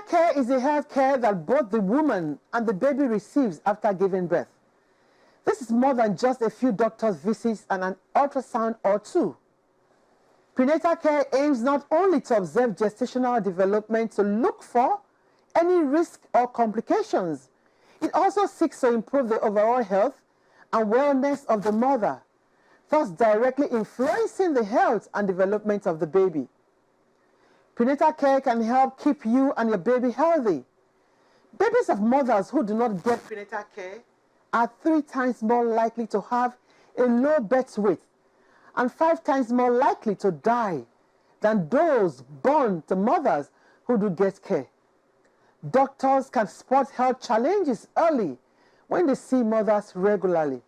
care is the health care that both the woman and the baby receives after giving birth. This is more than just a few doctor's visits and an ultrasound or two. Prenatal care aims not only to observe gestational development to look for any risk or complications, it also seeks to improve the overall health and wellness of the mother, thus directly influencing the health and development of the baby. Prenatal care can help keep you and your baby healthy. Babies of mothers who do not get prenatal care are 3 times more likely to have a low birth weight and 5 times more likely to die than those born to mothers who do get care. Doctors can spot health challenges early when they see mothers regularly.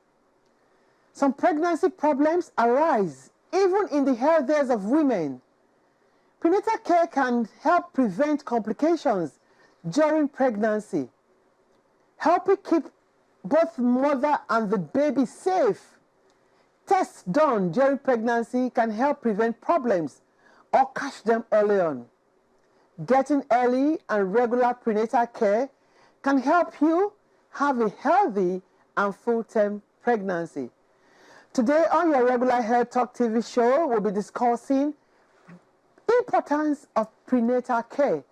Some pregnancy problems arise even in the healthiest of women. Prenatal care can help prevent complications during pregnancy, helping keep both mother and the baby safe. Tests done during pregnancy can help prevent problems or catch them early on. Getting early and regular prenatal care can help you have a healthy and full-term pregnancy. Today on your regular Health Talk TV show, we'll be discussing the importance of prenatal care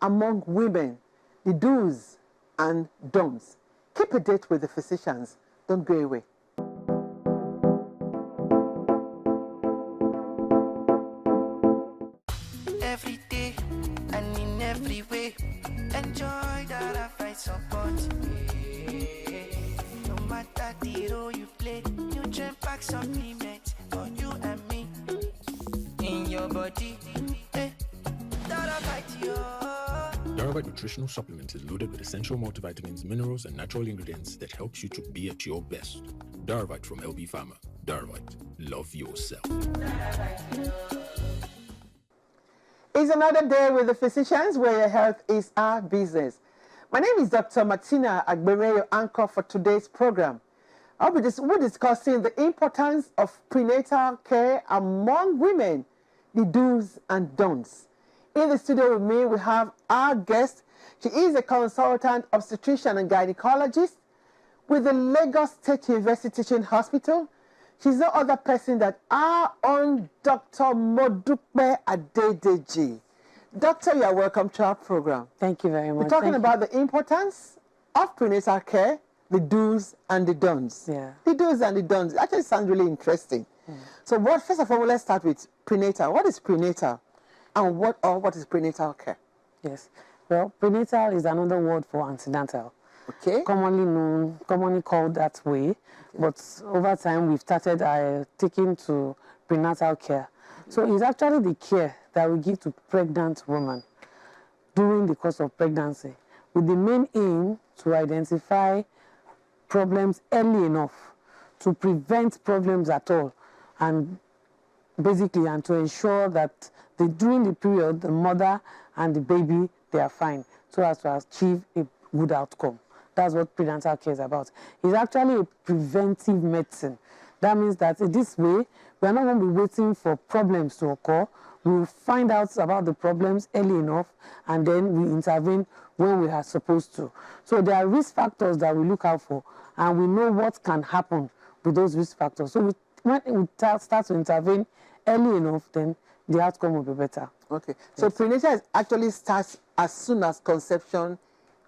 among women, the do's and don'ts. Keep a date with the physicians. Don't go away. Every day and in every way, enjoy that I find support. No matter the role you play, nutrient pack supplement for you and me. In your body, that I fight you. Darvite Nutritional Supplement is loaded with essential multivitamins, minerals, and natural ingredients that helps you to be at your best. Darvite from LB Pharma. Darvite. Love yourself. It's another day with the physicians where your health is our business. My name is Dr. Martina Agbere, your anchor for today's program. We're discussing the importance of prenatal care among women, the do's and don'ts. In the studio with me, we have our guest. She is a consultant obstetrician and gynecologist with the Lagos State University Teaching Hospital. She's no other person than our own Dr. MODUPE ADEDEJI. Doctor, you are welcome to our program. Thank you very much. We're talking about the importance of prenatal care, the do's and the don'ts. Yeah. The do's and the don'ts. It actually sounds really interesting. So first of all, let's start with prenatal. What is prenatal? And what is prenatal care? Yes. Well, prenatal is another word for antenatal. Okay. Commonly called that way. Okay. But over time, we've started taking to prenatal care. So it's actually the care that we give to pregnant women during the course of pregnancy, with the main aim to identify problems early enough to prevent problems at all, and basically, and to ensure that during the period, the mother and the baby, they are fine, so as to achieve a good outcome. That's what prenatal care is about. It's actually a preventive medicine. That means that in this way, we are not going to be waiting for problems to occur. We will find out about the problems early enough, and then we intervene when we are supposed to. So there are risk factors that we look out for, and we know what can happen with those risk factors. So when we start to intervene early enough, then the outcome will be better. Okay. So yes. Prenatal actually starts as soon as conception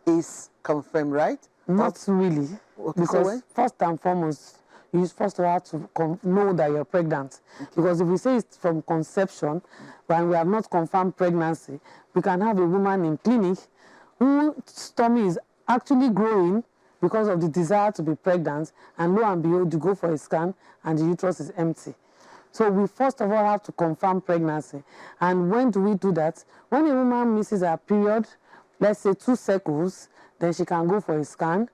is confirmed, right? Not really. Okay. Because first and foremost, you first have to know that you're pregnant. Okay. Because if we say it's from conception, when we have not confirmed pregnancy, we can have a woman in clinic whose tummy is actually growing because of the desire to be pregnant, and lo and behold, you go for a scan and the uterus is empty. So we first of all have to confirm pregnancy. And when do we do that? When a woman misses her period, let's say 2 cycles, then she can go for a scan,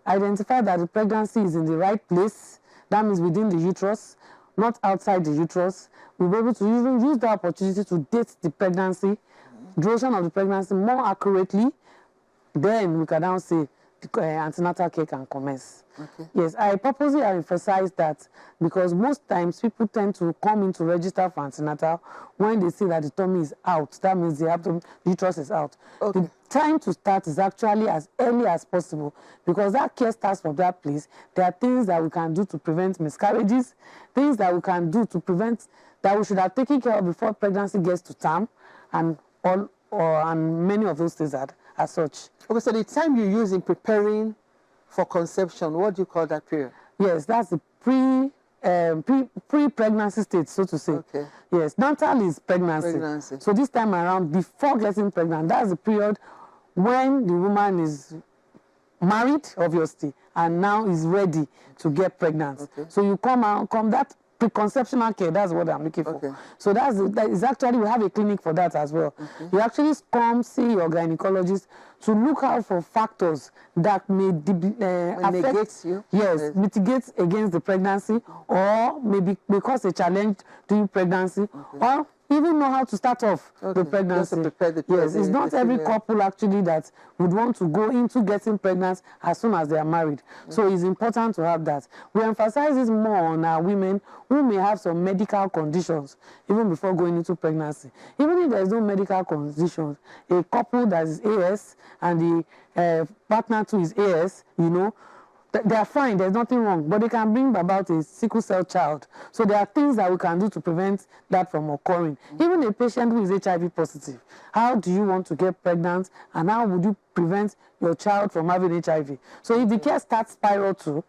identify that the pregnancy is in the right place, that means within the uterus, not outside the uterus. We'll be able to even use the opportunity to date the pregnancy, duration of the pregnancy more accurately. Then we can now say antenatal care can commence. Okay. Yes, I purposely emphasize that because most times people tend to come in to register for antenatal when they see that the tummy is out. That means the uterus is out. Okay. The time to start is actually as early as possible because that care starts from that place. There are things that we can do to prevent miscarriages, things that we can do to prevent that we should have taken care of before pregnancy gets to term, and and many of those things are such. Okay, so the time you use in preparing for conception, what do you call that period? Yes, that's the pre-pregnancy stage, so to say. Okay. Yes, natal is pregnancy. So this time around, before getting pregnant, that's the period when the woman is married, obviously, and now is ready to get pregnant. Okay. So you come that preconceptional care, that's what I'm looking for. Okay. So that is actually, we have a clinic for that as well. Okay. You actually come see your gynecologist to look out for factors that may affect, mitigate against the pregnancy, or maybe cause a challenge during pregnancy, or even know how to start off the pregnancy. Just to prepare yes, it's not every couple actually that would want to go into getting pregnant as soon as they are married. So it's important to have that. We emphasize this more on our women who may have some medical conditions even before going into pregnancy. Even if there is no medical conditions, a couple that is AS and the partner too is AS, you know, they are fine, there's nothing wrong, but they can bring about a sickle cell child. So there are things that we can do to prevent that from occurring. Even a patient who is HIV positive, how do you want to get pregnant and how would you prevent your child from having HIV? So if the care starts spiral to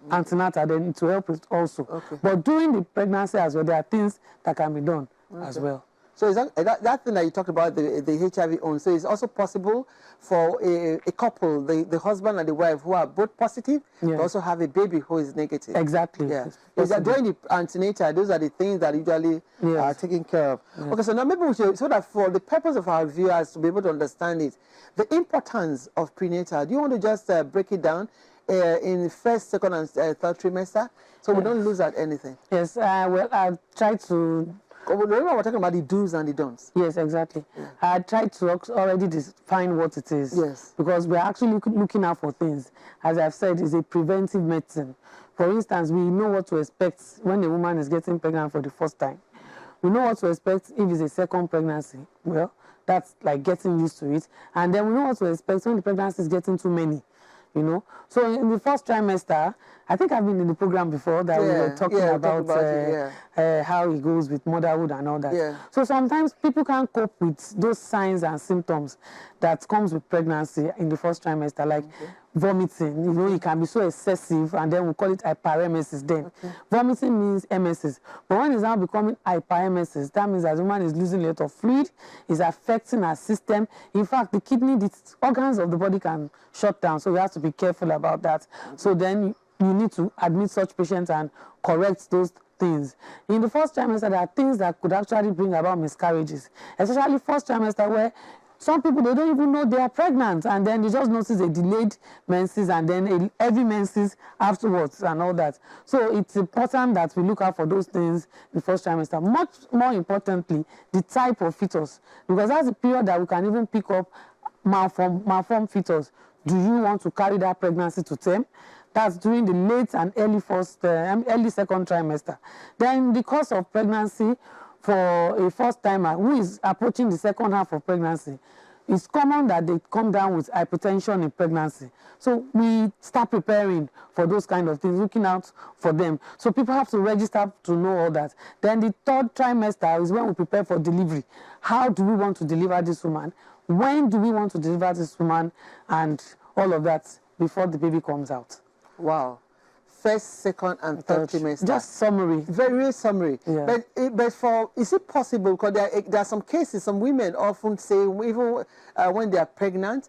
antenatal, then it will help it also. Okay. But during the pregnancy as well, there are things that can be done as well. So is that thing that you talked about, the HIV on, so it's also possible for a couple, the husband and the wife who are both positive, to also have a baby who is negative. Exactly. Yeah. Is that during the antenatal, those are the things that usually are taken care of. Yes. Okay, so now maybe we should, so that for the purpose of our viewers to be able to understand it, the importance of prenatal, do you want to just break it down in the first, second, and third trimester, so we don't lose out anything? Yes, well, I'll try to... Remember, we're talking about the do's and the don'ts. Yes, exactly. Yeah. I tried to already define what it is. Yes. Because we're actually looking out for things. As I've said, it's a preventive medicine. For instance, we know what to expect when a woman is getting pregnant for the first time. We know what to expect if it's a second pregnancy. Well, that's like getting used to it. And then we know what to expect when the pregnancy is getting too many. You know, so in the first trimester, I think I've been in the program before that we were talking about how it goes with motherhood and all that. Yeah. So sometimes people can't cope with those signs and symptoms that comes with pregnancy in the first trimester, like vomiting. You know, it can be so excessive, and then we call it hyperemesis then. Vomiting means emesis. But when it's now becoming hyperemesis, that means that the woman is losing a lot of fluid, is affecting her system. In fact, the kidney, the organs of the body can shut down, so we have to be careful about that. So then you need to admit such patients and correct those things. In the first trimester, there are things that could actually bring about miscarriages, especially first trimester, where some people, they don't even know they are pregnant, and then they just notice a delayed menses and then a heavy menses afterwards and all that. So it's important that we look out for those things in the first trimester. Much more importantly, the type of fetus, because that's the period that we can even pick up malformed fetus. Do you want to carry that pregnancy to term? That's during the late and early second trimester. Then the course of pregnancy for a first timer who is approaching the second half of pregnancy, it's common that they come down with hypertension in pregnancy. So we start preparing for those kind of things, looking out for them. So people have to register to know all that. Then the third trimester is when we prepare for delivery. How do we want to deliver this woman? When do we want to deliver this woman? And all of that before the baby comes out. Wow. First, second, and third trimester. Just summary. Very summary. Yeah. But is it possible, because there are some cases, some women often say, even when they are pregnant,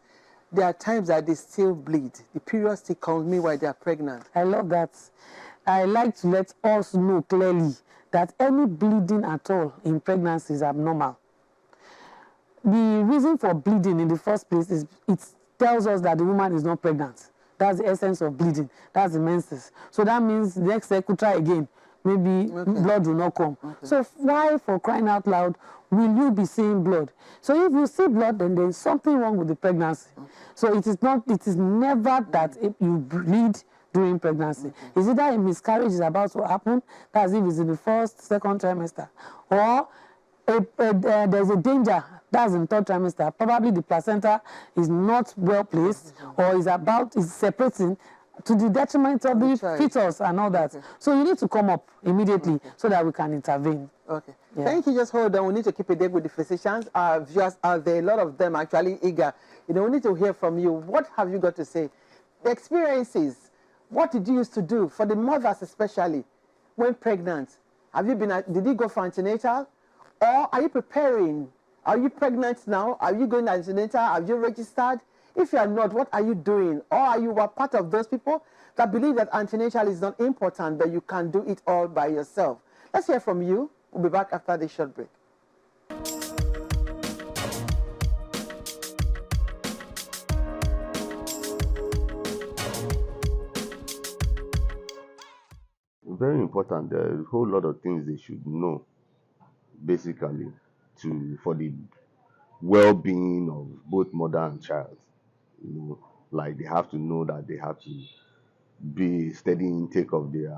there are times that they still bleed. The period still comes meanwhile they are pregnant. I love that. I like to let us know clearly that any bleeding at all in pregnancy is abnormal. The reason for bleeding in the first place is it tells us that the woman is not pregnant. That's the essence of bleeding. That's the menses. So that means the next cycle, try again. maybe blood will not come. So why, for crying out loud, will you be seeing blood? So if you see blood, then there is something wrong with the pregnancy. So it is never that if you bleed during pregnancy. Is either a miscarriage is about to happen, that's if it's in the first, second trimester, or there's a danger, that's in third trimester. Probably the placenta is not well placed or is separating to the detriment of the fetus and all that. So you need to come up immediately so that we can intervene. Okay. Yeah. Thank you. Just hold on. We need to keep a date with the physicians. Our viewers are there. A lot of them actually eager. We need to hear from you. What have you got to say? The experiences. What did you used to do for the mothers, especially when pregnant? Did you go for antenatal, or are you preparing? Are you pregnant now? Are you going to antenatal? Have you registered? If you are not, what are you doing? Or are you part of those people that believe that antenatal is not important, but you can do it all by yourself? Let's hear from you. We'll be back after this short break. Very important. There's a whole lot of things they should know, basically, for the well-being of both mother and child. Like they have to know that they have to be steady intake of their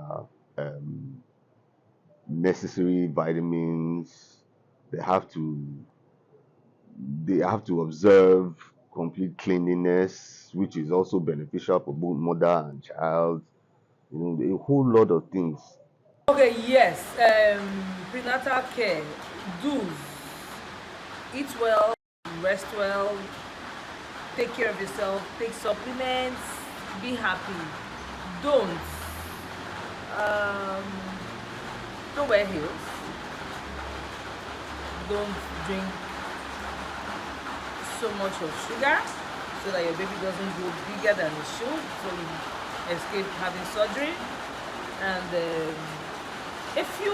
necessary vitamins. They have to observe complete cleanliness, which is also beneficial for both mother and child. A whole lot of things. Okay, yes. Prenatal care. Do eat well, rest well, take care of yourself, take supplements, be happy. Don't wear heels. Don't drink so much of sugar so that your baby doesn't grow bigger than it should, so you escape having surgery. And if you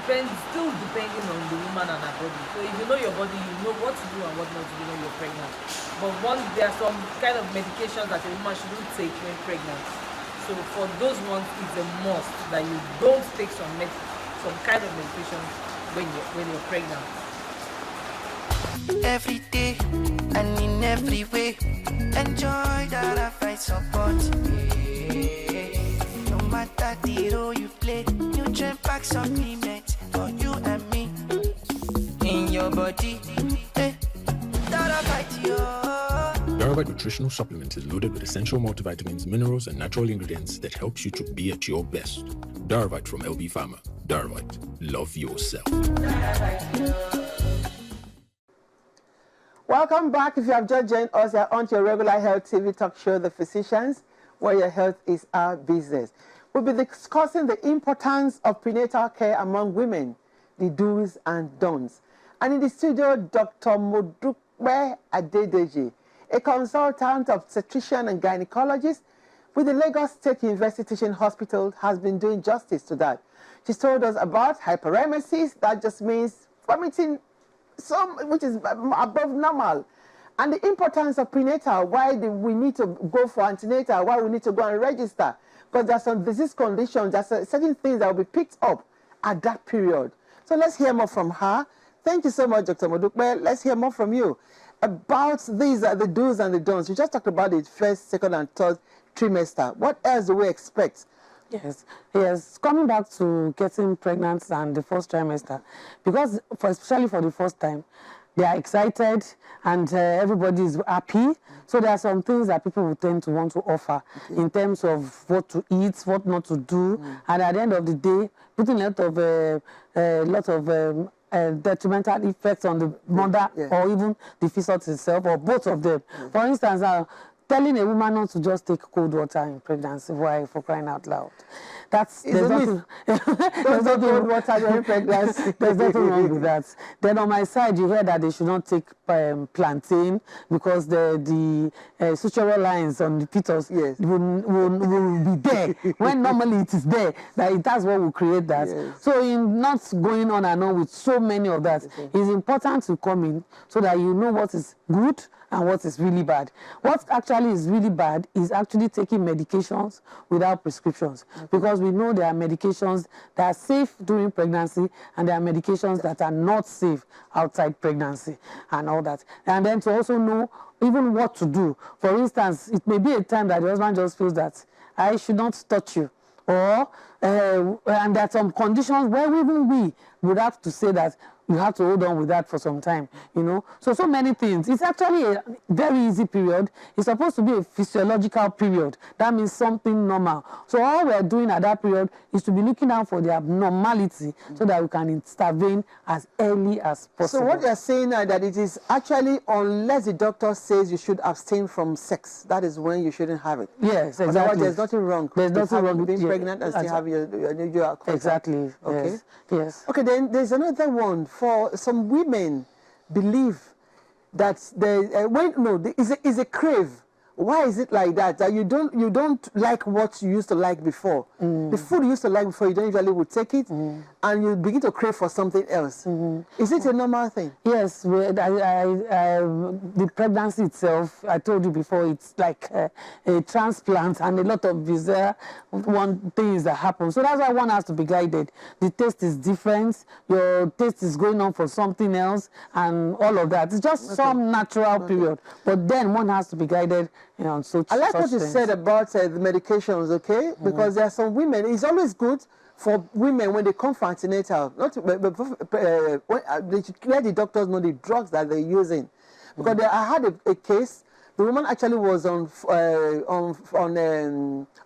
still depending on the woman and her body. So if you know your body, you know what to do and what not to do when you're pregnant. But there are some kind of medications that a woman shouldn't take when pregnant. So for those ones, it's a must that you don't take some kind of medication when you're pregnant. Every day and in every way, enjoy that I find support. No matter the role you play, nutrient pack supplement for you and me. In your body, that I fight you. Darvite Nutritional Supplement is loaded with essential multivitamins, minerals, and natural ingredients that helps you to be at your best. Darvite from LB Pharma. Darvite. Love yourself. Welcome back. If you have just joined us, you're on to your regular health TV talk show, The Physicians, where your health is our business. We'll be discussing the importance of prenatal care among women, the do's and don'ts. And in the studio, Dr. MODUPE ADEDEJI, a consultant obstetrician and gynecologist with the Lagos State University Teaching Hospital, has been doing justice to that. She's told us about hyperemesis, that just means vomiting, which is above normal, and the importance of prenatal, why we need to go for antenatal, why we need to go and register, because there are some disease conditions, there are certain things that will be picked up at that period. So let's hear more from her. Thank you so much, Dr. MODUPE. Let's hear more from you about these the do's and the don'ts. We just talked about the first, second, and third trimester. What else do we expect? Yes. Coming back to getting pregnant and the first trimester, because especially for the first time, they are excited and everybody is happy. So there are some things that people will tend to want to offer in terms of what to eat, what not to do, and at the end of the day, putting a lot of detrimental effects on the mother or even the fetus itself, or both of them. For instance, telling a woman not to just take cold water in pregnancy, why, for crying out loud. There's nothing cold water during pregnancy. There's nothing wrong with that. Then on my side, you hear that they should not take plantain because the sutural lines on the fetus will be there when normally it is there. That's what will create that. So in not going on and on with so many of that, it's important to come in so that you know what is good and what is really bad. What actually is really bad is actually taking medications without prescriptions, because we know there are medications that are safe during pregnancy and there are medications that are not safe outside pregnancy and all that. And then to also know even what to do. For instance, it may be a time that the husband just feels that I should not touch you, or and there are some conditions where even we would have to say that you have to hold on with that for some time, you know. So many things. It's actually a very easy period. It's supposed to be a physiological period. That means something normal. So all we're doing at that period is to be looking out for the abnormality so that we can intervene as early as possible. So what you're saying now that it is actually, unless the doctor says you should abstain from sex, that is when you shouldn't have it. Yes, exactly. Otherwise, there's nothing wrong. There's nothing wrong with being pregnant and still have your contact. Exactly. Okay. Yes. Yes. Okay, then there's another one. For some women, believe that is a crave. Why is it like that? That you don't like what you used to like before. The food you used to like before, you don't usually would take it, and you begin to crave for something else. Is it a normal thing? Yes, the pregnancy itself, I told you before, it's like a transplant and a lot of bizarre things that happen. So that's why one has to be guided. The taste is different, your taste is going on for something else, and all of that. It's just some natural period, but then one has to be guided. You know, I like what you said about the medications, okay? Because there are some women, it's always good for women when they come for antenatal, they should let the doctors know the drugs that they're using. Because I had a case, the woman actually was on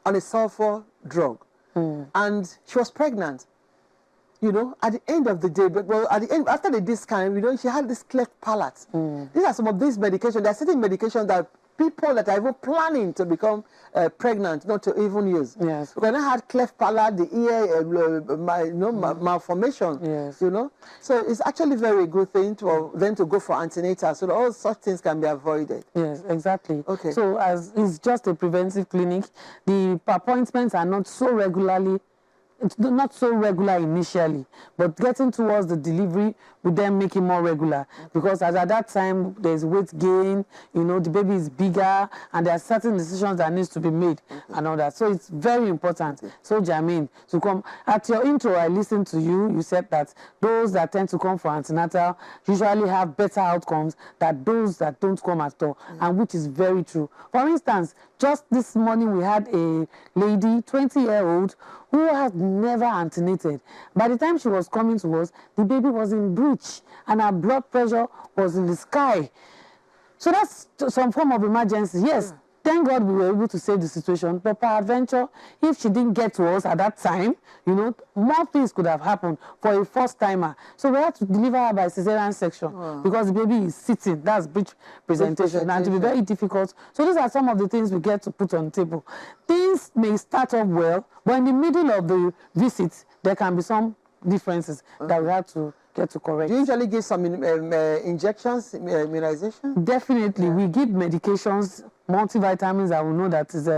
a sulfur drug, and she was pregnant. You know, at the end of the day, after the discount, you know, she had this cleft palate. These are some of these medications. There are certain medications that people that are even planning to become pregnant not to even use. Yes. When I had cleft palate, the ear, malformation. Yes. You know, so it's actually a very good thing for them to go for antenatal, so that all such things can be avoided. Yes, exactly. Okay. So as it's just a preventive clinic, the appointments are not so regularly. It's not so regular initially, but getting towards the delivery would then make it more regular, because as at that time there's weight gain, you know, the baby is bigger, and there are certain decisions that needs to be made and all that. So it's very important. So Jermaine, to come at your intro, I listened to you. You said that those that tend to come for antenatal usually have better outcomes than those that don't come at all, and which is very true. For instance, just this morning we had a lady, 20-year-old, who had never antenated. By the time she was coming to us, the baby was in breach and her blood pressure was in the sky. So that's some form of emergency. Yes, thank God we were able to save the situation, but peradventure, if she didn't get to us at that time, you know, more things could have happened for a first-timer. So we had to deliver her by cesarean section because the baby is sitting. That's breech presentation, and to be very difficult. So these are some of the things we get to put on the table. Things may start off well, but in the middle of the visit, there can be some differences that we have to get to correct. Do you usually give some injections, immunization? Definitely. We give medications, multivitamins that we know that is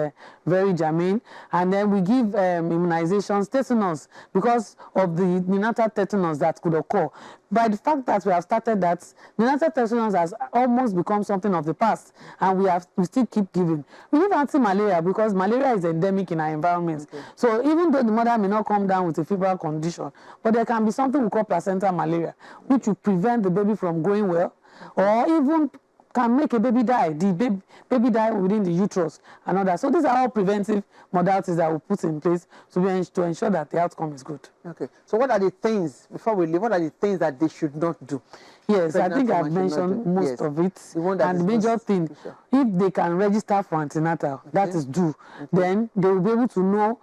very germane, and then we give immunizations, tetanus, because of the neonatal tetanus that could occur. By the fact that we have started that, neonatal tetanus has almost become something of the past, and we still keep giving. We give anti-malaria because malaria is endemic in our environment. So even though the mother may not come down with a febrile condition, but there can be something we call placental malaria, which will prevent the baby from growing well, or even can make a baby die. The baby die within the uterus and all that. So these are all preventive modalities that we put in place to ensure that the outcome is good. Okay. So what are the things, before we leave, what are the things that they should not do? Yes, I think I've mentioned most of it. And the major thing, if they can register for antenatal, that is due, then they will be able to know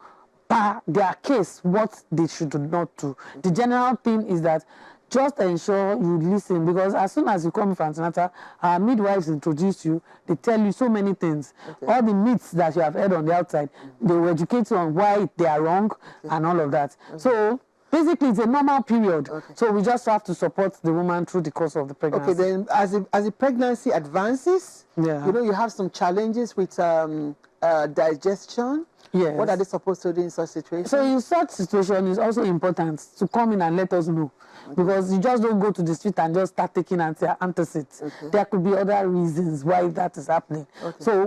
per their case what they should not do. The general thing is that just ensure you listen, because as soon as you come for antenatal, our midwives introduce you, they tell you so many things. All the myths that you have heard on the outside, they will educate you on why they are wrong and all of that. So basically, it's a normal period. So we just have to support the woman through the course of the pregnancy. Okay, then as the pregnancy advances, you know, you have some challenges with digestion? Yes. What are they supposed to do in such situations? So in such situation, it's also important to come in and let us know. Because you just don't go to the street and just start taking antacids. There could be other reasons why that is happening. So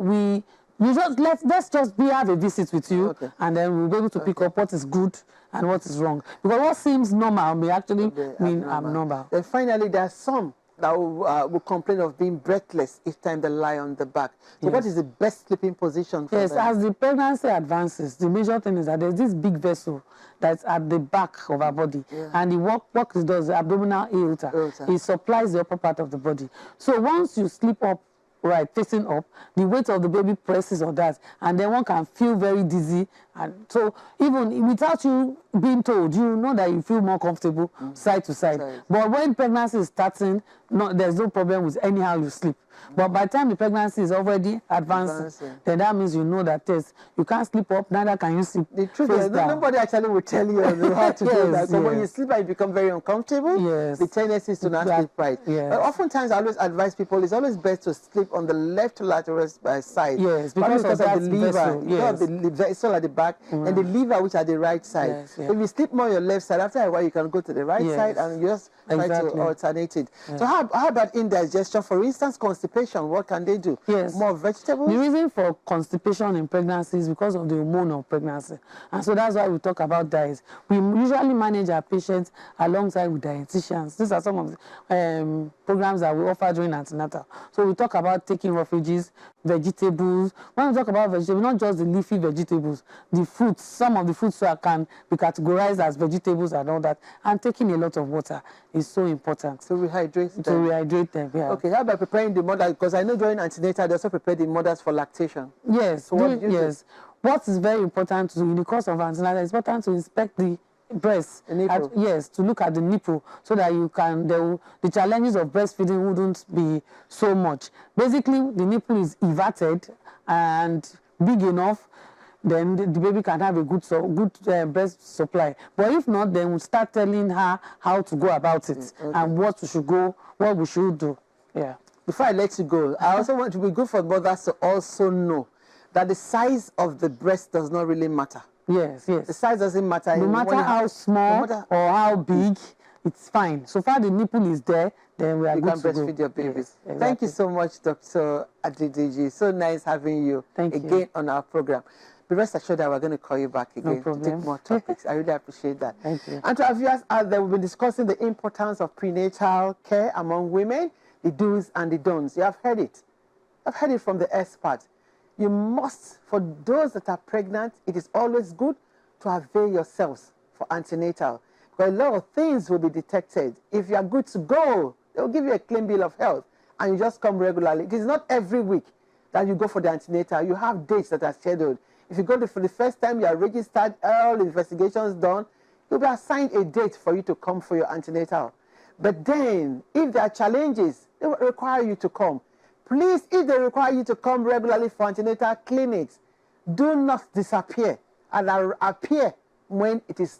let's just have a visit with you, and then we'll be able to pick up what is good and what is wrong. Because what seems normal may actually mean abnormal. Then finally, there are some that will complain of being breathless each time they lie on the back. So what is the best sleeping position for them? As the pregnancy advances, the major thing is that there's this big vessel that's at the back of our body. And the work it does, the abdominal aorta, it supplies the upper part of the body. So once you sleep up, facing up, the weight of the baby presses on that, and then one can feel very dizzy. And so even without you being told, you know that you feel more comfortable side to side. But when pregnancy is starting, there's no problem with anyhow you sleep. But by the time the pregnancy is already advancing, then that means you know that you can't sleep up, neither can you sleep. The truth is, nobody actually will tell you how to do that. So when you sleep and you become very uncomfortable, the tendency is to not sleep right. But oftentimes I always advise people, it's always best to sleep on the left lateral side. Because of the liver. You have the vessel at the back and the liver, which are the right side. If you sleep more on your left side, after a while you can go to the right side and you just try to alternate it. So how about indigestion? For instance, constipation, what can they do? More vegetables? The reason for constipation in pregnancy is because of the hormone of pregnancy. And so that's why we talk about diet. We usually manage our patients alongside with dietitians. These are some of the programs that we offer during antenatal. So we talk about taking refuges, vegetables. When we talk about vegetables, not just the leafy vegetables, the fruits, some of the fruits that can be categorized as vegetables and all that, and taking a lot of water is so important. To rehydrate them. To rehydrate them, Okay, how about preparing the mother? Because I know during antenatal, they also prepare the mothers for lactation. Yes, so what do you do? What is very important to do in the course of antenatal, it's important to inspect the breast. The nipple. To look at the nipple so that the challenges of breastfeeding wouldn't be so much. Basically, the nipple is everted and big enough, then the baby can have a good breast supply. But if not, then we'll start telling her how to go about it and what we should do. Before I let you go, I also want to be good for mothers to also know that the size of the breast does not really matter. Yes. The size doesn't matter. No matter how small or how big, it's fine. So far the nipple is there, then we are good to go. You can breastfeed your babies. Yes, exactly. Thank you so much, Dr. ADEDEJI. So nice having you again on our program. Be rest assured that we're going to call you back again to take more topics. I really appreciate that. Thank you. And to our viewers out there, we've been discussing the importance of prenatal care among women, the do's and the don'ts. You have heard it. I've heard it from the expert. You must, for those that are pregnant, it is always good to avail yourselves for antenatal. Because a lot of things will be detected. If you are good to go, they will give you a clean bill of health and you just come regularly. It is not every week that you go for the antenatal. You have dates that are scheduled. If you go for the first time, you are registered, all the investigations done, you'll be assigned a date for you to come for your antenatal. But then, if there are challenges, they will require you to come. Please, if they require you to come regularly for antenatal clinics, do not disappear and appear when it is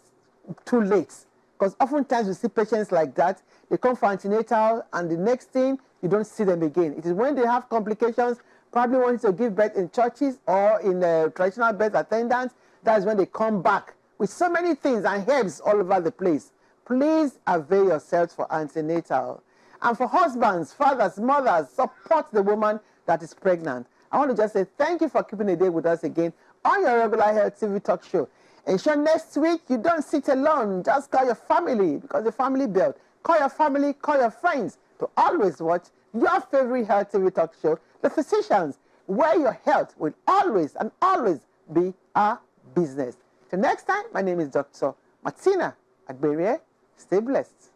too late. Because oftentimes we see patients like that, they come for antenatal and the next thing, you don't see them again. It is when they have complications, probably wanting to give birth in churches or in traditional birth attendants, that's when they come back with so many things and herbs all over the place. Please avail yourselves for antenatal. And for husbands, fathers, mothers, support the woman that is pregnant. I want to just say thank you for keeping a day with us again on your regular Health TV talk show. Ensure next week you don't sit alone. Just call your family because the family built. Call your family, call your friends to always watch your favorite Health TV talk show, The Physicians, where your health will always and always be our business. Till next time, my name is Dr. Martina Agberie. Stay blessed.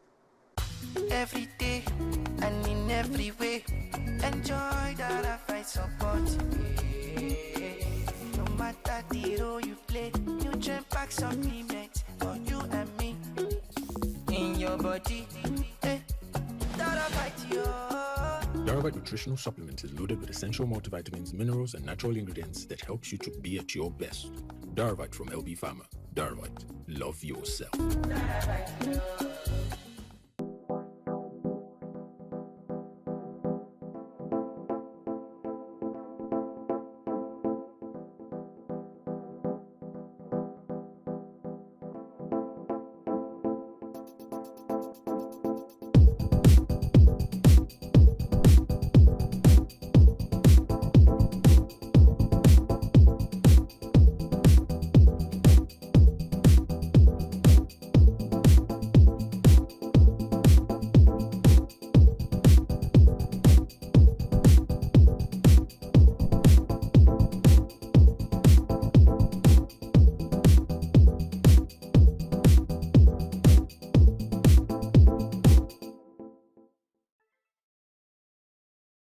Every day and in every way, enjoy that I find support. No matter the role you play, nutrient pack supplement for you and me. In your body, that I fight you. Daravite nutritional supplement is loaded with essential multivitamins, minerals, and natural ingredients that helps you to be at your best. Daravite from LB Pharma. Daravite, love yourself.